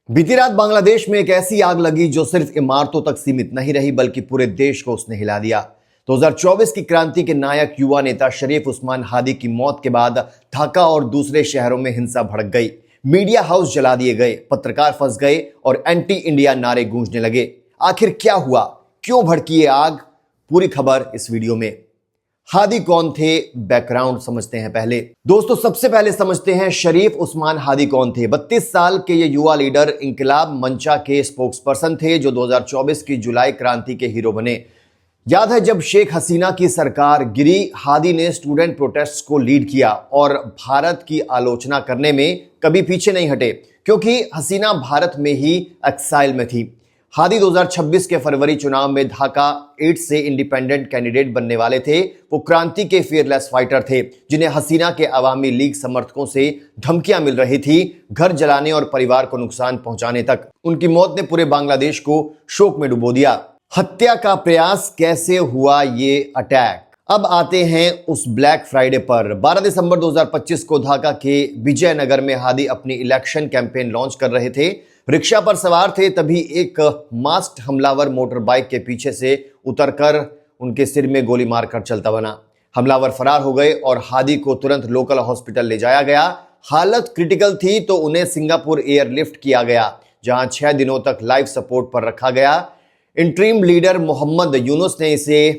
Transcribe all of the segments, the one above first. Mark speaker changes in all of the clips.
Speaker 1: बीती रात बांग्लादेश में एक ऐसी आग लगी जो सिर्फ इमारतों तक सीमित नहीं रही बल्कि पूरे देश को उसने हिला दिया। 2024 की क्रांति के नायक युवा नेता शरीफ उस्मान हादी की मौत के बाद ढाका और दूसरे शहरों में हिंसा भड़क गई। मीडिया हाउस जला दिए गए, पत्रकार फंस गए और एंटी इंडिया नारे गूंजने लगे। आखिर क्या हुआ, क्यों भड़की ये आग? पूरी खबर इस वीडियो में। हादी कौन थे, बैकग्राउंड समझते हैं पहले। दोस्तों, सबसे पहले समझते हैं शरीफ उस्मान हादी कौन थे। 32 साल के ये युवा लीडर इंकिलाब मंचा के स्पोक्सपर्सन थे जो 2024 की जुलाई क्रांति के हीरो बने। याद है जब शेख हसीना की सरकार गिरी, हादी ने स्टूडेंट प्रोटेस्ट को लीड किया और भारत की आलोचना करने में कभी पीछे नहीं हटे क्योंकि हसीना भारत में ही एक्साइल में थी। हादी 2026 के फरवरी चुनाव में ढाका 8 से इंडिपेंडेंट कैंडिडेट बनने वाले थे। वो क्रांति के फियरलेस फाइटर थे जिन्हें हसीना के अवामी लीग समर्थकों से धमकियां मिल रही थी, घर जलाने और परिवार को नुकसान पहुंचाने तक। उनकी मौत ने पूरे बांग्लादेश को शोक में डुबो दिया। हत्या का प्रयास कैसे हुआ ये अटैक? अब आते हैं उस ब्लैक फ्राइडे पर। 12 दिसंबर 2025 को ढाका के विजयनगर में हादी अपनी इलेक्शन कैंपेन लॉन्च कर रहे थे। रिक्शा पर सवार थे, तभी एक मास्क्ड हमलावर मोटर बाइक के पीछे से उतरकर उनके सिर में गोली मारकर चलता बना। हमलावर फरार हो गए और हादी को तुरंत लोकल हॉस्पिटल ले जाया गया। हालत क्रिटिकल थी तो उन्हें सिंगापुर एयरलिफ्ट किया गया जहां 6 दिनों तक लाइफ सपोर्ट पर रखा गया। इंटरिम लीडर मोहम्मद यूनुस ने इसे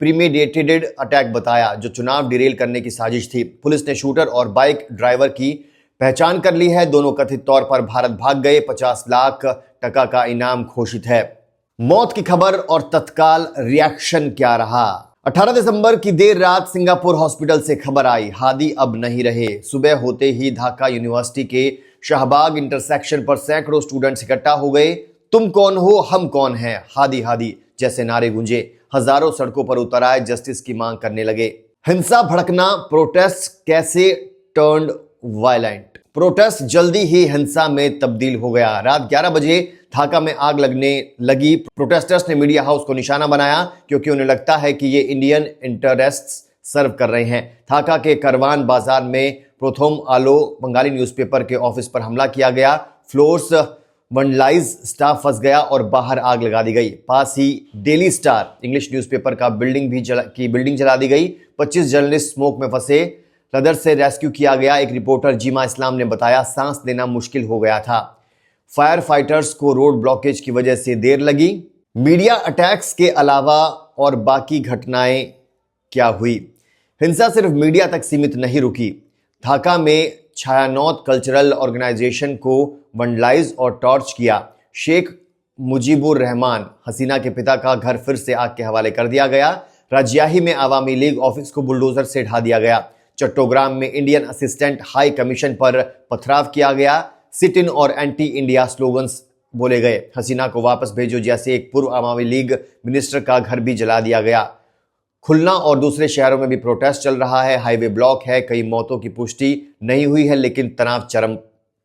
Speaker 1: प्रीमेडिटेटेड अटैक बताया जो चुनाव डिरेल करने की साजिश थी। पुलिस ने शूटर और बाइक ड्राइवर की पहचान कर ली है। दोनों कथित तौर पर भारत भाग गए। 50 लाख टका का इनाम घोषित है। मौत की खबर और तत्काल रिएक्शन क्या रहा? 18 दिसंबर की देर रात सिंगापुर हॉस्पिटल से खबर आई, हादी अब नहीं रहे। सुबह होते ही ढाका यूनिवर्सिटी के शाहबाग इंटरसेक्शन पर सैकड़ों स्टूडेंट्स इकट्ठा हो गए। तुम कौन हो, हम कौन हैं, हादी हादी जैसे नारे गूंजे। हजारों सड़कों पर उतर आए, जस्टिस की मांग करने लगे। हिंसा भड़कना, प्रोटेस्ट कैसे टर्न्ड वायलेंट। प्रोटेस्ट जल्दी ही हिंसा में तब्दील हो गया। रात 11 बजे ढाका में आग लगने लगी। प्रोटेस्टर्स ने मीडिया हाउस को निशाना बनाया क्योंकि उन्हें लगता है कि ये इंडियन इंटरेस्ट्स सर्व कर रहे हैं। ढाका के करवान बाजार में प्रोथोम आलो बंगाली न्यूज़पेपर के ऑफिस पर हमला किया गया। फ्लोर्स वंडलाइज, स्टाफ फंस गया और बाहर आग लगा दी गई। पास ही डेली स्टार इंग्लिश न्यूज़पेपर का बिल्डिंग जला दी गई। 25 जर्नलिस्ट स्मोक में फंसे, लदर से रेस्क्यू किया गया। एक रिपोर्टर जीमा इस्लाम ने बताया सांस लेना मुश्किल हो गया था। फायर फाइटर्स को रोड ब्लॉकेज की वजह से देर लगी। मीडिया अटैक्स के अलावा और बाकी घटनाएं क्या हुई? हिंसा सिर्फ मीडिया तक सीमित नहीं रुकी। ढाका में छायानौत कल्चरल ऑर्गेनाइजेशन को वंडलाइज और टॉर्च किया। शेख मुजीबुर रहमान हसीना के पिता का घर फिर से आग के हवाले कर दिया गया। राजियाही में आवामी लीग ऑफिस को बुलडोजर से ढा दिया गया। चट्टोग्राम में इंडियन असिस्टेंट हाई कमीशन पर पथराव किया गया। सिट इन और एंटी इंडिया स्लोगन्स बोले गए। हसीना को वापस भेजो जैसे एक पूर्व आवामी लीग मिनिस्टर का घर भी जला दिया गया। खुलना और दूसरे शहरों में भी प्रोटेस्ट चल रहा है। हाईवे ब्लॉक है। कई मौतों की पुष्टि नहीं हुई है लेकिन तनाव चरम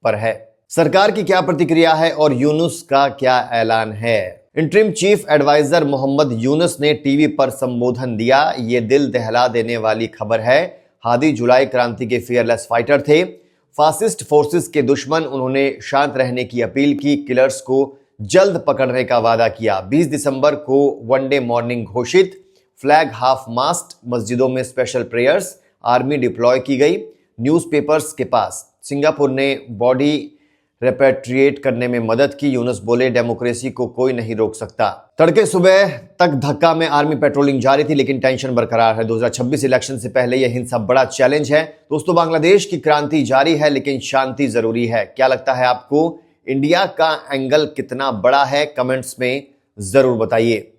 Speaker 1: पर है। सरकार की क्या प्रतिक्रिया है और यूनुस का क्या ऐलान है? Interim chief adviser Mohammad Yunus ने टीवी पर संबोधन दिया। ये दिल दहला देने वाली खबर है। हादी जुलाई क्रांति के फियरलेस फाइटर थे, फासिस्ट फोर्सेस के दुश्मन। उन्होंने शांत रहने की अपील की, किलर्स को जल्द पकड़ने का वादा किया। 20 दिसंबर को वनडे मॉर्निंग घोषित। फ्लैग हाफ मास्ट, मस्जिदों में स्पेशल प्रेयर्स, आर्मी डिप्लॉय की गई। न्यूज़पेपर्स के पास सिंगापुर ने बॉडी रेपेट्रिएट करने में मदद की। यूनुस बोले डेमोक्रेसी को कोई नहीं रोक सकता। तड़के सुबह तक ढाका में आर्मी पेट्रोलिंग जारी थी लेकिन टेंशन बरकरार है। 2026 इलेक्शन से पहले यह हिंसा बड़ा चैलेंज है। दोस्तों, बांग्लादेश की क्रांति जारी है लेकिन शांति जरूरी है। क्या लगता है आपको? इंडिया का एंगल कितना बड़ा है? कमेंट्स में जरूर बताइए।